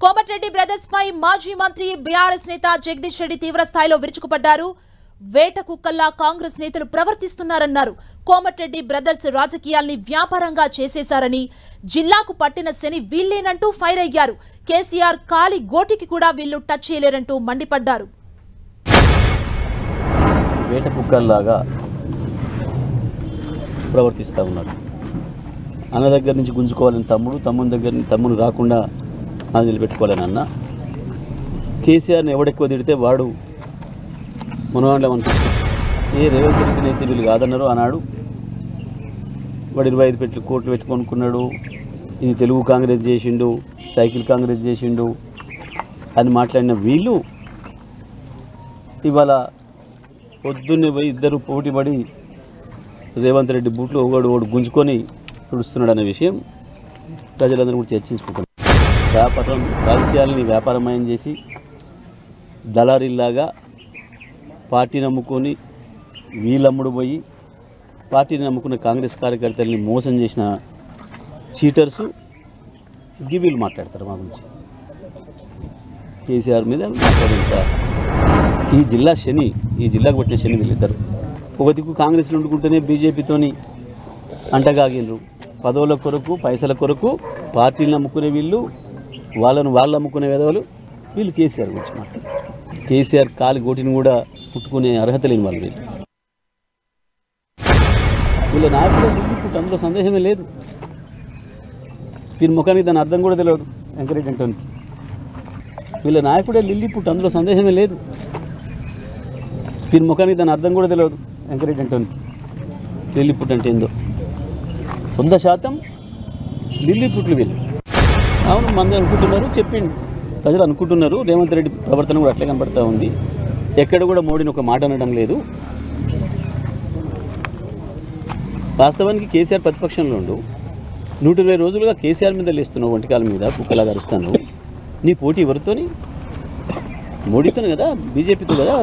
Komatireddy brothers పై మాజీ మంత్రి BRS నేత జగదీష్ రెడ్డి తీవ్ర స్థాయిలో విరుచుకుపడ్డారు. వేట కుక్కల్లా కాంగ్రెస్ నేతలు ప్రవర్తిస్తున్నారన్నారు. కోమటిరెడ్డి బ్రదర్స్ రాజకీయాల్ని వ్యాపారంగా చేసేశారని, జిల్లాకు పట్టిన శని వీల్లేనంటూ ఫైర్ అయ్యారు. కేసీఆర్ కాలి గోటికి కూడా వీళ్లు టచ్ చేయలేరంటూ మండిపడ్డారు. వేట కుక్కల్లాగా ప్రవర్తిస్తూ ఉన్నారు. అన్న దగ్గర నుంచి గుంజుకోవాలని తమ్ముని దగ్గర తమ్ముడు రాకుండా అది నిలబెట్టుకోవాలని అన్న. కేసీఆర్ని ఎవడెక్కువ తిడితే వాడు మనవాళ్ళం అనుకుంటున్నాడు. రేవంత్ రెడ్డిని అయితే వీళ్ళు కాదన్నారు అన్నాడు. వాడు 25 కోట్లు పెట్టుకొనుకున్నాడు. ఇది తెలుగు కాంగ్రెస్ చేసిండు, సైకిల్ కాంగ్రెస్ చేసిండు అని మాట్లాడిన వీళ్ళు ఇవాళ పొద్దున్నే పోయి ఇద్దరు పోటీపడి రేవంత్ రెడ్డి బూట్లో ఒకడు గుంజుకొని తుడుస్తున్నాడు అనే విషయం ప్రజలందరూ కూడా చర్చించుకుంటున్నారు. రాజకీయాలని వ్యాపారమయం చేసి దళారీల్లాగా పార్టీని నమ్ముకొని వీళ్ళమ్ముడు పోయి పార్టీని నమ్ముకున్న కాంగ్రెస్ కార్యకర్తల్ని మోసం చేసిన చీటర్సు వీళ్ళు మాట్లాడతారు మా గురించి. కేసీఆర్ మీద మాట్లాడతారు. ఈ జిల్లాకు పట్టిన శని వీళ్ళిద్దరు. ఒక దిక్కు కాంగ్రెస్లో ఉండుకుంటేనే బీజేపీతోని అంటగాగినరు. పదవుల కొరకు పైసల కొరకు పార్టీలు నమ్ముకునే వీళ్ళు, వాళ్ళు అమ్ముకునే విధవలు వీళ్ళు కేసీఆర్ గురించి మాట్లాడతారు. కేసీఆర్ కాలి గోటిని కూడా పుట్టుకునే అర్హత లేని వాళ్ళు వీళ్ళ నాయకుడు లిల్లీపుట్, అందులో సందేహమే లేదు. వీరి ముఖానికి దాని అర్థం కూడా తెలియదు వెంకరెడ్డి అంటోనికి. వీళ్ళ నాయకుడే లిల్లీపుట్, అందులో సందేహమే లేదు. వీరి ముఖానికి దాని అర్థం కూడా తెలియదు వెంకరెడ్డి అంటోనికి. లిల్లీపుట్ అంటే ఏందో 100% లిల్లీపుట్లు వీళ్ళు. అవును, మంది అనుకుంటున్నారు, చెప్పిండు, ప్రజలు అనుకుంటున్నారు. రేవంత్ రెడ్డి ప్రవర్తన కూడా అట్లే కనబడతా ఉంది. ఎక్కడ కూడా మోడీని ఒక మాట అనడం లేదు. వాస్తవానికి కేసీఆర్ ప్రతిపక్షంలో ఉండు 120 రోజులుగా కేసీఆర్ మీద లేస్తున్నావు, ఒంటికాల మీద కుక్కలాగా అరుస్తాను. నీ పోటీ ఎవరితోని? మోడీతోనే కదా, బీజేపీతో కదా.